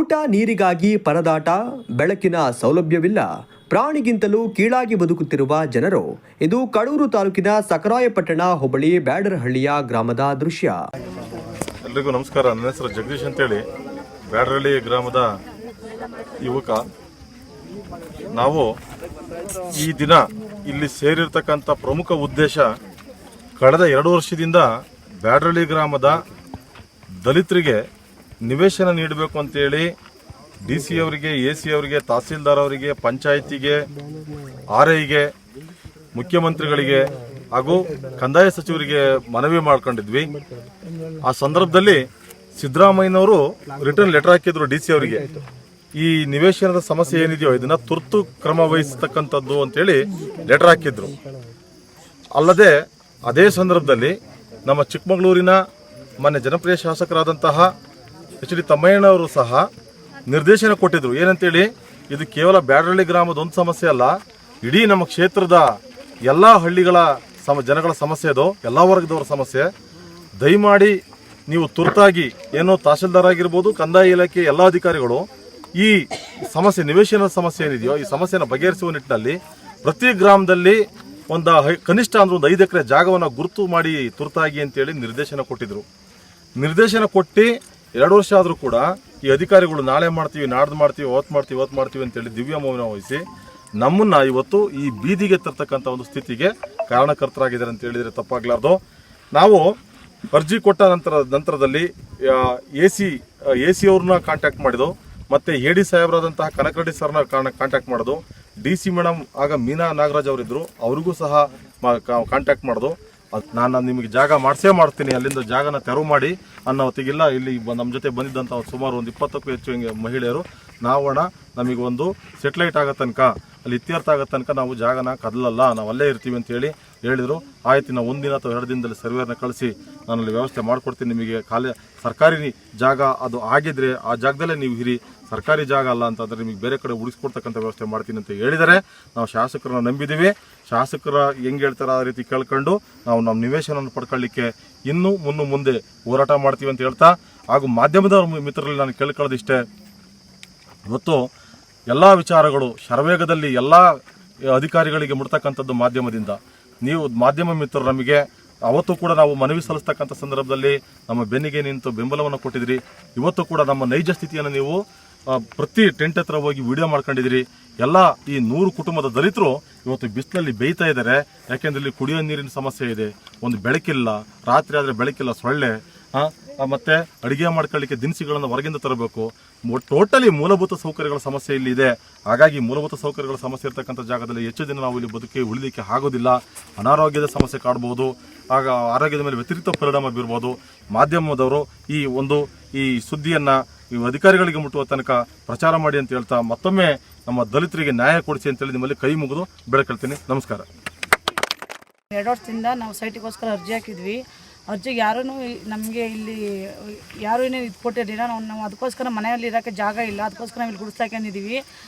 ಊಟ ನೀರಿಗಾಗಿ ಪರದಾಟ, ಬೆಳಕಿನ ಸೌಲಭ್ಯವಿಲ್ಲ, ಪ್ರಾಣಿಗಿಂತಲೂ ಕೀಳಾಗಿ ಬದುಕುತ್ತಿರುವ ಜನರು. ಇದು ಕಡೂರು ತಾಲೂಕಿನ ಸಕರಾಯಪಟ್ಟಣ ಹೋಬಳಿ ಬ್ಯಾಡರಹಳ್ಳಿಯ ಗ್ರಾಮದ ದೃಶ್ಯ. ಎಲ್ರಿಗೂ ನಮಸ್ಕಾರ. ನನ್ನ ಹೆಸರು ಜಗದೀಶ್ ಅಂತೇಳಿ, ಬ್ಯಾಡರಹಳ್ಳಿ ಗ್ರಾಮದ ಯುವಕ. ನಾವು ಈ ದಿನ ಇಲ್ಲಿ ಸೇರಿರ್ತಕ್ಕಂಥ ಪ್ರಮುಖ ಉದ್ದೇಶ, ಕಳೆದ 2 ವರ್ಷದಿಂದ ಬ್ಯಾಡರಹಳ್ಳಿ ಗ್ರಾಮದ ದಲಿತರಿಗೆ ನಿವೇಶನ ನೀಡಬೇಕು ಅಂತೇಳಿ DC ಅವರಿಗೆ, AC ಅವರಿಗೆ, ತಹಸೀಲ್ದಾರ್ ಅವರಿಗೆ, ಪಂಚಾಯಿತಿಗೆ, RIಗೆ, ಮುಖ್ಯಮಂತ್ರಿಗಳಿಗೆ ಹಾಗೂ ಕಂದಾಯ ಸಚಿವರಿಗೆ ಮನವಿ ಮಾಡ್ಕೊಂಡಿದ್ವಿ. ಆ ಸಂದರ್ಭದಲ್ಲಿ ಸಿದ್ದರಾಮಯ್ಯನವರು ರಿಟರ್ನ್ ಲೆಟರ್ ಹಾಕಿದ್ರು DC ಅವರಿಗೆ. ಈ ನಿವೇಶನದ ಸಮಸ್ಯೆ ಏನಿದೆಯೋ ಇದನ್ನ ತುರ್ತು ಕ್ರಮ ವಹಿಸತಕ್ಕಂಥದ್ದು ಅಂತೇಳಿ ಲೆಟರ್ ಹಾಕಿದ್ರು. ಅಲ್ಲದೆ ಅದೇ ಸಂದರ್ಭದಲ್ಲಿ ನಮ್ಮ ಚಿಕ್ಕಮಗಳೂರಿನ ಮೊನ್ನೆ ಜನಪ್ರಿಯ ಶಾಸಕರಾದಂತಹ HD ತಮ್ಮಯ್ಯನವರು ಸಹ ನಿರ್ದೇಶನ ಕೊಟ್ಟಿದ್ರು. ಏನಂತೇಳಿ, ಇದು ಕೇವಲ ಬ್ಯಾಡರಹಳ್ಳಿ ಗ್ರಾಮದ ಒಂದು ಸಮಸ್ಯೆ ಅಲ್ಲ, ಇಡೀ ನಮ್ಮ ಕ್ಷೇತ್ರದ ಎಲ್ಲ ಹಳ್ಳಿಗಳ ಜನಗಳ ಸಮಸ್ಯೆ, ಅದು ಎಲ್ಲ ವರ್ಗದವರ ಸಮಸ್ಯೆ. ದಯಮಾಡಿ ನೀವು ತುರ್ತಾಗಿ ಏನೋ ತಹಸೀಲ್ದಾರ್ ಆಗಿರ್ಬೋದು, ಕಂದಾಯ ಇಲಾಖೆ ಎಲ್ಲ ಅಧಿಕಾರಿಗಳು ಈ ಸಮಸ್ಯೆ, ನಿವೇಶನದ ಸಮಸ್ಯೆ ಏನಿದೆಯೋ ಈ ಸಮಸ್ಯೆನ ಬಗೆಹರಿಸುವ ನಿಟ್ಟಿನಲ್ಲಿ ಪ್ರತಿ ಗ್ರಾಮದಲ್ಲಿ ಕನಿಷ್ಠ ಅಂದ್ರೆ ಒಂದು 5 ಎಕರೆ ಜಾಗವನ್ನು ಗುರುತು ಮಾಡಿ ತುರ್ತಾಗಿ ಅಂತೇಳಿ ನಿರ್ದೇಶನ ಕೊಟ್ಟಿದ್ರು. ನಿರ್ದೇಶನ ಕೊಟ್ಟು 2 ವರ್ಷ ಆದರೂ ಕೂಡ ಈ ಅಧಿಕಾರಿಗಳು ನಾಳೆ ಮಾಡ್ತೀವಿ, ನಾಡ್ದು ಮಾಡ್ತೀವಿ, ಇವತ್ತು ಮಾಡ್ತೀವಿ ಅಂತೇಳಿ ದಿವ್ಯ ಮೌನ ವಹಿಸಿ ನಮ್ಮನ್ನ ಇವತ್ತು ಈ ಬೀದಿಗೆ ತರ್ತಕ್ಕಂಥ ಒಂದು ಸ್ಥಿತಿಗೆ ಕಾರಣಕರ್ತರಾಗಿದ್ದಾರೆ ಅಂತ ಹೇಳಿದರೆ ತಪ್ಪಾಗ್ಲಾರ್ದು. ನಾವು ಅರ್ಜಿ ಕೊಟ್ಟ ನಂತರದಲ್ಲಿ AC ಅವ್ರನ್ನ ಕಾಂಟ್ಯಾಕ್ಟ್ ಮಾಡಿದ್ದು, ಮತ್ತೆ AD ಸಾಹೇಬರಾದಂತಹ ಕನಕರೆಡ್ಡಿ ಸರ್ನ ಕಾಂಟ್ಯಾಕ್ಟ್ ಮಾಡೋದು, DC ಮೇಡಮ್ ಆಗ ಮೀನಾ ನಾಗರಾಜ್ ಅವರಿದ್ರು, ಅವ್ರಿಗೂ ಸಹ ಕಾಂಟ್ಯಾಕ್ಟ್ ಮಾಡೋದು. ನಾನು ನಿಮಗೆ ಜಾಗ ಮಾಡ್ತೀನಿ, ಅಲ್ಲಿಂದ ಜಾಗನ ತೆರವು ಮಾಡಿ ಅನ್ನೋ ಹೊತ್ತಿಗಿಲ್ಲ. ಇಲ್ಲಿ ನಮ್ಮ ಜೊತೆ ಬಂದಿದ್ದಂಥ ಸುಮಾರು ಒಂದು 20ಕ್ಕೂ ಹೆಚ್ಚು ಮಹಿಳೆಯರು, ನಮಗೆ ಒಂದು ಸೆಟ್ಲೈಟ್ ಆಗೋ ತನಕ, ಅಲ್ಲಿ ಇತ್ಯರ್ಥ ಆಗೋ ತನಕ ನಾವು ಜಾಗನ ಕದಲಲ್ಲ, ನಾವು ಅಲ್ಲೇ ಇರ್ತೀವಿ ಅಂತ ಹೇಳಿದರು. ಆಯ್ತು, ನಾವು 1 ದಿನ ಅಥವಾ 2 ದಿನದಲ್ಲಿ ಸರ್ವೇರ್ನ ಕಳಿಸಿ ನಾನು ಅಲ್ಲಿ ವ್ಯವಸ್ಥೆ ಮಾಡಿಕೊಡ್ತೀನಿ. ನಿಮಗೆ ಸರ್ಕಾರಿ ಜಾಗ ಅದು ಆಗಿದ್ರೆ ಆ ಜಾಗದಲ್ಲೇ ನೀವು ಇರಿ, ಸರ್ಕಾರಿ ಜಾಗ ಅಲ್ಲ ಅಂತಂದರೆ ನಿಮಗೆ ಬೇರೆ ಕಡೆ ಉಳಿಸ್ಕೊಡ್ತಕ್ಕಂಥ ವ್ಯವಸ್ಥೆ ಮಾಡ್ತೀನಿ ಅಂತ ಹೇಳಿದರೆ, ನಾವು ಶಾಸಕರನ್ನ ನಂಬಿದ್ದೀವಿ. ಶಾಸಕರ ಹೆಂಗೆ ಹೇಳ್ತಾರೆ ಆ ರೀತಿ ಕೇಳ್ಕೊಂಡು ನಾವು ನಮ್ಮ ನಿವೇಶನವನ್ನು ಪಡ್ಕೊಳ್ಳಿಕ್ಕೆ ಇನ್ನೂ ಮುಂದೆ ಹೋರಾಟ ಮಾಡ್ತೀವಿ ಅಂತ ಹೇಳ್ತಾ, ಹಾಗೂ ಮಾಧ್ಯಮದ ಮಿತ್ರರಲ್ಲಿ ನಾನು ಕೇಳ್ಕೊಳ್ಳೋದಿಷ್ಟೇ, ಇವತ್ತು ಎಲ್ಲ ವಿಚಾರಗಳು ಶರವೇಗದಲ್ಲಿ ಎಲ್ಲ ಅಧಿಕಾರಿಗಳಿಗೆ ಮುಟ್ತಕ್ಕಂಥದ್ದು ಮಾಧ್ಯಮದಿಂದ. ನೀವು ಮಾಧ್ಯಮ ಮಿತ್ರರು ನಮಗೆ ಅವತ್ತು ಕೂಡ ನಾವು ಮನವಿ ಸಲ್ಲಿಸ್ತಕ್ಕಂಥ ಸಂದರ್ಭದಲ್ಲಿ ನಮ್ಮ ಬೆನ್ನಿಗೆ ನಿಂತು ಬೆಂಬಲವನ್ನು ಕೊಟ್ಟಿದ್ರಿ. ಇವತ್ತು ಕೂಡ ನಮ್ಮ ನೈಜ ಸ್ಥಿತಿಯನ್ನು ನೀವು ಪ್ರತಿ ಟೆಂಟ್ ಹತ್ರ ಹೋಗಿ ವಿಡಿಯೋ ಮಾಡ್ಕೊಂಡಿದ್ದೀರಿ. ಎಲ್ಲ ಈ 100 ಕುಟುಂಬದ ದಲಿತರು ಇವತ್ತು ಬಿಸಿಲಲ್ಲಿ ಬೇಯ್ತಾ ಇದ್ದಾರೆ. ಯಾಕೆಂದ್ರೆ ಇಲ್ಲಿ ಕುಡಿಯೋ ನೀರಿನ ಸಮಸ್ಯೆ ಇದೆ, ಒಂದು ಬೆಳಕಿಲ್ಲ, ರಾತ್ರಿ ಆದರೆ ಬೆಳಕಿಲ್ಲ, ಸೊಳ್ಳೆ, ಮತ್ತೆ ಅಡುಗೆ ಮಾಡ್ಕೊಳ್ಳಿಕ್ಕೆ ದಿನಸಿಗಳನ್ನು ಹೊರಗಿಂದ ತರಬೇಕು. ಟೋಟಲಿ ಮೂಲಭೂತ ಸೌಕರ್ಯಗಳ ಸಮಸ್ಯೆ ಇಲ್ಲಿ ಇದೆ. ಹಾಗಾಗಿ ಮೂಲಭೂತ ಸೌಕರ್ಯಗಳ ಸಮಸ್ಯೆ ಇರತಕ್ಕಂಥ ಜಾಗದಲ್ಲಿ ಹೆಚ್ಚು ದಿನ ನಾವು ಇಲ್ಲಿ ಉಳಿಲಿಕ್ಕೆ ಆಗೋದಿಲ್ಲ. ಅನಾರೋಗ್ಯದ ಸಮಸ್ಯೆ ಕಾಡ್ಬೋದು, ಆಗ ಆರೋಗ್ಯದ ಮೇಲೆ ವ್ಯತಿರಿಕ್ತ ಪರಿಣಾಮ ಬೀರ್ಬೋದು. ಮಾಧ್ಯಮದವರು ಈ ಸುದ್ದಿಯನ್ನು ಅಧಿಕಾರಿಗಳಿಗೆ ಮುಟ್ಟುವ ತನಕ ಪ್ರಚಾರ ಮಾಡಿ ಅಂತ ಹೇಳ್ತಾ, ಮತ್ತೊಮ್ಮೆ ನಮ್ಮ ದಲಿತರಿಗೆ ನ್ಯಾಯ ಕೊಡಿಸಿ ಅಂತೇಳಿ ನಿಮ್ಮಲ್ಲಿ ಕೈ ಮುಗಿದು ಬೆಳಕಳ್ತೀನಿ. ನಮಸ್ಕಾರ. 2 ವರ್ಷದಿಂದ ನಾವು ಸೈಟಿಗೋಸ್ಕರ ಅರ್ಜಿ ಹಾಕಿದ್ವಿ. ಅರ್ಜಿಗೆ ನಮಗೆ ಇಲ್ಲಿ ಯಾರೂ ಇದು ಕೊಟ್ಟಿರಲಿಲ್ಲ. ನಾವು ಅದಕ್ಕೋಸ್ಕರ ಮನೆಯಲ್ಲಿ ಇರೋಕ್ಕೆ ಜಾಗ ಇಲ್ಲ, ಅದಕ್ಕೋಸ್ಕರ ನಾವು ಇಲ್ಲಿ ಗುಡಿಸ್ತಾಕೊಂಡಿದ್ದೀವಿ.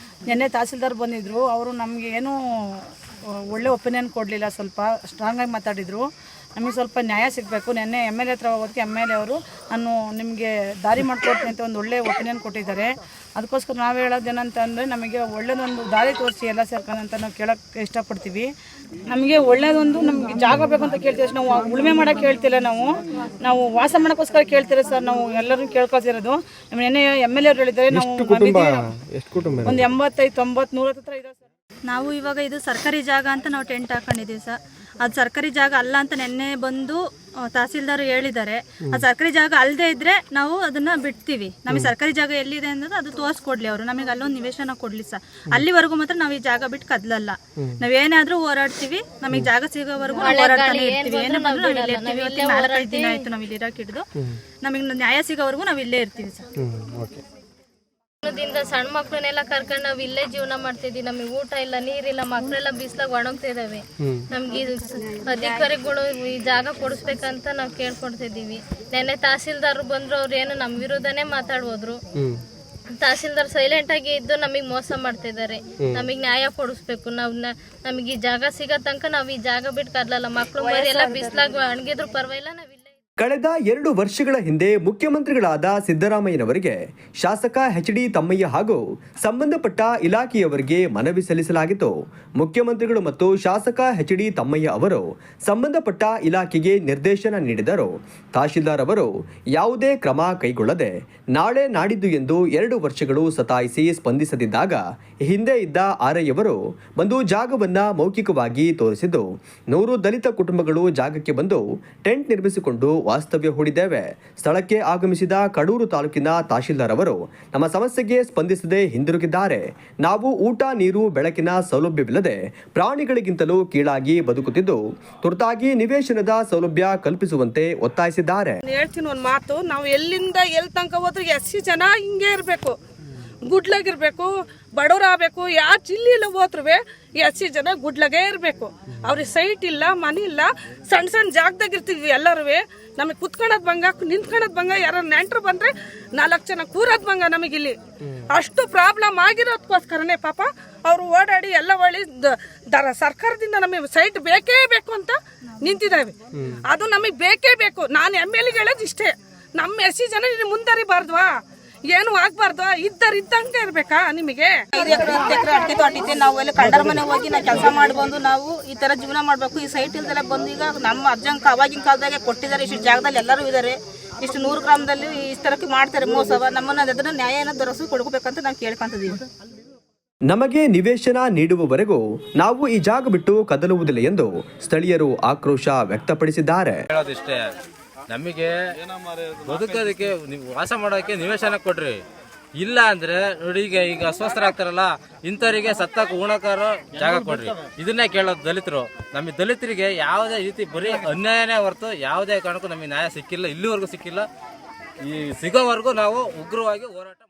ನಿನ್ನೆ ತಹಸೀಲ್ದಾರ್ ಬಂದಿದ್ದರು, ಅವರು ನಮಗೆ ಏನೂ ಒಳ್ಳೆ ಒಪಿನಿಯನ್ ಕೊಡಲಿಲ್ಲ, ಸ್ವಲ್ಪ ಸ್ಟ್ರಾಂಗಾಗಿ ಮಾತಾಡಿದರು. ನಮಗೆ ಸ್ವಲ್ಪ ನ್ಯಾಯ ಸಿಗಬೇಕು. ನಿನ್ನೆ MLA ಹತ್ರ ಹೋಗೋದಕ್ಕೆ MLA ಅವರು ನಾನು ನಿಮಗೆ ದಾರಿ ಮಾಡಿಕೊಡ್ತೀನಿ ಅಂತ ಒಂದು ಒಳ್ಳೆ ಒಪಿನಿಯನ್ ಕೊಟ್ಟಿದ್ದಾರೆ. ಅದಕ್ಕೋಸ್ಕರ ನಾವು ಹೇಳೋದೇನಂತಂದರೆ, ನಮಗೆ ಒಳ್ಳೆಯದೊಂದು ದಾರಿ ತೋರಿಸಿ ಎಲ್ಲ ಸೇರ್ಕೊಂಡಂತ ನಾವು ಕೇಳೋಕ್ಕೆ ಇಷ್ಟಪಡ್ತೀವಿ. ನಮಗೆ ನಮಗೆ ಜಾಗ ಬೇಕಂತ ಕೇಳ್ತೀವಿ. ನಾವು ಉಳುಮೆ ಮಾಡೋಕ್ಕೆ ಹೇಳ್ತಿಲ್ಲ, ನಾವು ವಾಸ ಮಾಡೋಕ್ಕೋಸ್ಕರ ಕೇಳ್ತೀರ ಸರ್. ನಾವು ಎಲ್ಲರೂ ಕೇಳ್ಕೊತಿರೋದು. ನಿನ್ನೆ MLA ಅವ್ರು ಹೇಳಿದ್ದಾರೆ, ನಾವು ಒಂದು 85, 90, 100 ಹತ್ರ ಇದೆ ಸರ್. ನಾವು ಇವಾಗ ಇದು ಸರ್ಕಾರಿ ಜಾಗ ಅಂತ ನಾವು ಟೆಂಟ್ ಹಾಕೊಂಡಿದ್ದೀವಿ ಸರ್. ಅದು ಸರ್ಕಾರಿ ಜಾಗ ಅಲ್ಲ ಅಂತ ನಿನ್ನೆ ಬಂದು ತಹಸೀಲ್ದಾರ್ ಹೇಳಿದ್ದಾರೆ. ಅದು ಸರ್ಕಾರಿ ಜಾಗ ಅಲ್ಲದೆ ಇದ್ದರೆ ನಾವು ಅದನ್ನು ಬಿಡ್ತೀವಿ. ನಮಗೆ ಸರ್ಕಾರಿ ಜಾಗ ಎಲ್ಲಿದೆ ಅನ್ನೋದು ಅದು ತೋರಿಸ್ಕೊಡ್ಲಿ ಅವರು, ನಮಗೆ ಅಲ್ಲೊಂದು ನಿವೇಶನ ಕೊಡಲಿ ಸರ್. ಅಲ್ಲಿವರೆಗೂ ಮಾತ್ರ ನಾವು ಈ ಜಾಗ ಬಿಟ್ಟು ಕದಲಲ್ಲ. ನಾವೇನಾದರೂ ಹೋರಾಡ್ತೀವಿ, ನಮಗೆ ಜಾಗ ಸಿಗೋವರೆಗೂ ಹೋರಾಡ್ತಾನೆ ಇರ್ತೀವಿ. ಏನೇ ಬಂದರೂ ನಾವು ಇಲ್ಲೇ ಇರ್ತೀವಿ. 4-5 ದಿನ ಆಯಿತು ನಾವು ಇಲ್ಲಿ ಇರೋಕೆ ಹಿಡಿದು. ನಮಗೆ ನ್ಯಾಯ ಸಿಗೋವರೆಗೂ ನಾವು ಇಲ್ಲೇ ಇರ್ತೀವಿ ಸರ್. ದಿಂದ ಸಣ್ಣ ಮಕ್ಕಳನ್ನೆಲ್ಲ ಕರ್ಕೊಂಡು ನಾವು ಇಲ್ಲೇ ಜೀವನ ಮಾಡ್ತಿದ್ವಿ. ನಮಗೆ ಊಟ ಇಲ್ಲ, ನೀರಿಲ್ಲ, ಮಕ್ಕಳೆಲ್ಲ ಬಿಸಿಲಾಗ ಒಣಗ್ತಾ ಇದಾವೆ. ನಮ್ಗೆ ಅಧಿಕಾರಿಗಳು ಈ ಜಾಗ ಕೊಡಿಸ್ಬೇಕಂತ ನಾವು ಕೇಳ್ಕೊಡ್ತಿದ್ದೀವಿ. ನೆನ್ನೆ ತಹಸೀಲ್ದಾರ್ ಬಂದ್ರು, ಅವ್ರು ಏನು ನಮ್ಮ ವಿರುದ್ಧನೇ ಮಾತಾಡ್ಬೋದ್ರು. ತಹಸೀಲ್ದಾರ್ ಸೈಲೆಂಟ್ ಆಗಿ ಇದ್ದು ನಮಗೆ ಮೋಸ ಮಾಡ್ತಿದ್ದಾರೆ. ನಮಗೆ ನ್ಯಾಯ ಕೊಡಿಸ್ಬೇಕು. ನಮಗೆ ಈ ಜಾಗ ಸಿಗೋ ತನಕ ನಾವು ಈ ಜಾಗ ಬಿಟ್ಟು ಕದಲಲ್ಲ. ಮಕ್ಕಳು ಮರಿ ಎಲ್ಲ ಬಿಸಿಲಾಗ ಒಣಗಿದ್ರು ಪರವಾಗಿಲ್ಲ, ನಾವು ಕಳೆದ 2 ವರ್ಷಗಳ ಹಿಂದೆ ಮುಖ್ಯಮಂತ್ರಿಗಳಾದ ಸಿದ್ದರಾಮಯ್ಯನವರಿಗೆ ಶಾಸಕ ಎಚ್.ಡಿ. ತಮ್ಮಯ್ಯ ಹಾಗೂ ಸಂಬಂಧಪಟ್ಟ ಇಲಾಖೆಯವರಿಗೆ ಮನವಿ ಸಲ್ಲಿಸಲಾಗಿತ್ತು. ಮುಖ್ಯಮಂತ್ರಿಗಳು ಮತ್ತು ಶಾಸಕ ಎಚ್.ಡಿ. ತಮ್ಮಯ್ಯ ಅವರು ಸಂಬಂಧಪಟ್ಟ ಇಲಾಖೆಗೆ ನಿರ್ದೇಶನ ನೀಡಿದರು. ತಹಶೀಲ್ದಾರ್ ಅವರು ಯಾವುದೇ ಕ್ರಮ ಕೈಗೊಳ್ಳದೆ ನಾಳೆ ನಾಡಿದ್ದು ಎಂದು 2 ವರ್ಷಗಳು ಸತಾಯಿಸಿ ಸ್ಪಂದಿಸದಿದ್ದಾಗ ಹಿಂದೆ ಇದ್ದ ಆರ್ಐಯವರು ಬಂದು ಜಾಗವನ್ನ ಮೌಖಿಕವಾಗಿ ತೋರಿಸಿದ್ದು 100 ದಲಿತ ಕುಟುಂಬಗಳು ಜಾಗಕ್ಕೆ ಬಂದು ಟೆಂಟ್ ನಿರ್ಮಿಸಿಕೊಂಡು ವಾಸ್ತವ್ಯ ಹೂಡಿದ್ದೇವೆ. ಸ್ಥಳಕ್ಕೆ ಆಗಮಿಸಿದ ಕಡೂರು ತಾಲೂಕಿನ ತಹಶೀಲ್ದಾರ್ ಅವರು ನಮ್ಮ ಸಮಸ್ಯೆಗೆ ಸ್ಪಂದಿಸದೆ ಹಿಂದಿರುಗಿದ್ದಾರೆ. ನಾವು ಊಟ, ನೀರು, ಬೆಳಕಿನ ಸೌಲಭ್ಯವಿಲ್ಲದೆ ಪ್ರಾಣಿಗಳಿಗಿಂತಲೂ ಕೀಳಾಗಿ ಬದುಕುತ್ತಿದ್ದು ತುರ್ತಾಗಿ ನಿವೇಶನದ ಸೌಲಭ್ಯ ಕಲ್ಪಿಸುವಂತೆ ಒತ್ತಾಯಿಸಿದ್ದಾರೆ. ಹೇಳ್ತೀನಿ ಒಂದು ಮಾತು, ನಾವು ಎಲ್ಲಿಂದ ಎಲ್ಲಿ ತನಕ ಹೋದ್ರೆ ಎಸ್ಸಿ ಜನ ಹಿಂಗೆ ಇರಬೇಕು, ಗುಡ್ಲಾಗಿರ್ಬೇಕು, ಬಡವರಾಗಬೇಕು. ಯಾವ ಜಿಲ್ಲೆಯಲ್ಲಿ ಹೋದ್ರು ಎಸ್ಸಿ ಜನ ಗುಡ್ಲಾಗೆ ಇರಬೇಕು. ಅವ್ರಿಗೆ ಸೈಟ್ ಇಲ್ಲ, ಮನೆ ಇಲ್ಲ, ಸಣ್ಣ ಸಣ್ಣ ಜಾಗದಾಗ ಇರ್ತಿದ್ವಿ ಎಲ್ಲರೂ. ನಮಗೆ ಕುತ್ಕೊಳ್ಳೋದು ಬಂಗ, ನಿಂತ್ಕೊಳ್ಳೋದು ಬಂಗ, ಯಾರು ನೆಂಟರು ಬಂದ್ರೆ 4 ಜನ ಕೂರೋದು ಬಂಗ. ನಮಗಿಲ್ಲಿ ಅಷ್ಟು ಪ್ರಾಬ್ಲಮ್ ಆಗಿರೋದಕ್ಕೋಸ್ಕರನೇ ಪಾಪ ಅವರು ಓಡಾಡಿ ಎಲ್ಲ ಒಳ್ಳೆ ಸರ್ಕಾರದಿಂದ ನಮಗೆ ಸೈಟ್ ಬೇಕೇ ಬೇಕು ಅಂತ ನಿಂತಿದ್ದಾವೆ. ಅದು ನಮಗೆ ಬೇಕೇ ಬೇಕು. ನಾನು MLA ಹೇಳೋದು ಇಷ್ಟೇ, ನಮ್ಮ ಎಸ್ಸಿ ಜನ ಮುಂದರಿಬಾರ್ದ್ವಾ, ಏನು ಆಗ್ಬಾರ್ದು, ಇದ್ದಂಗೆ ಇರ್ಬೇಕಾ ನಿಮಗೆ? 5 ಎಕರೆ 10 ಎಕರೆ ಅಡಿಕೆ ತೋಟ ನಾವು ಎಲ್ಲ ಕಂಡರ ಮನೆ ಹೋಗಿ ನಾವು ಕೆಲಸ ಮಾಡಿ ಬಂದು ನಾವು ಈ ತರ ಜೀವನ ಮಾಡ್ಬೇಕು. ಈ ಸೈಟ್ ಇಲ್ದೆಲ್ಲ ಬಂದು ಈಗ ನಮ್ಮ ಅಜ್ಜಂಕ ಅವಾಗಿನ ಕಾಲದಾಗೆ ಕೊಟ್ಟಿದ್ದಾರೆ. ಇಷ್ಟು ಜಾಗದಲ್ಲಿ ಎಲ್ಲರೂ ಇದ್ದಾರೆ. ಇಷ್ಟು 100 ಗ್ರಾಮದಲ್ಲಿ ಈ ತರಕ್ಕೆ ಮಾಡ್ತಾರೆ ಮೋಸವ. ನಮ್ಮನ್ನ ಅದನ್ನ ನ್ಯಾಯನ ದೊರಸು ಕೊಡ್ಕೋಬೇಕಂತ ನಾವು ಕೇಳ್ಕೊಂತಿದೀವಿ. ನಮಗೆ ನಿವೇಶನ ನೀಡುವವರೆಗೂ ನಾವು ಈ ಜಾಗ ಬಿಟ್ಟು ಕದಲುವುದಿಲ್ಲ ಎಂದು ಸ್ಥಳೀಯರು ಆಕ್ರೋಶ ವ್ಯಕ್ತಪಡಿಸಿದ್ದಾರೆ. ನಮಗೆ ಬದುಕೋದಕ್ಕೆ ವಾಸ ಮಾಡೋದಕ್ಕೆ ನಿವೇಶನ ಕೊಡ್ರಿ, ಇಲ್ಲ ಅಂದ್ರೆ ನೋಡಿ ಈಗ ಅಸ್ವಸ್ಥರಾಗ್ತಾರಲ್ಲ ಇಂಥವರಿಗೆ ಸತ್ತಕ್ಕೆ ಉಣಕಾರ ಜಾಗ ಕೊಡ್ರಿ. ಇದನ್ನೇ ಕೇಳೋದು ದಲಿತರು. ನಮಗೆ ದಲಿತರಿಗೆ ಯಾವುದೇ ರೀತಿ ಬರೀ ಅನ್ಯಾಯನೇ ಹೊರತು ಯಾವುದೇ ಕಾರಣಕ್ಕೂ ನಮಗೆ ನ್ಯಾಯ ಸಿಕ್ಕಿಲ್ಲ, ಇಲ್ಲಿವರೆಗೂ ಸಿಕ್ಕಿಲ್ಲ. ಈ ಸಿಗೋವರೆಗೂ ನಾವು ಉಗ್ರವಾಗಿ ಹೋರಾಟ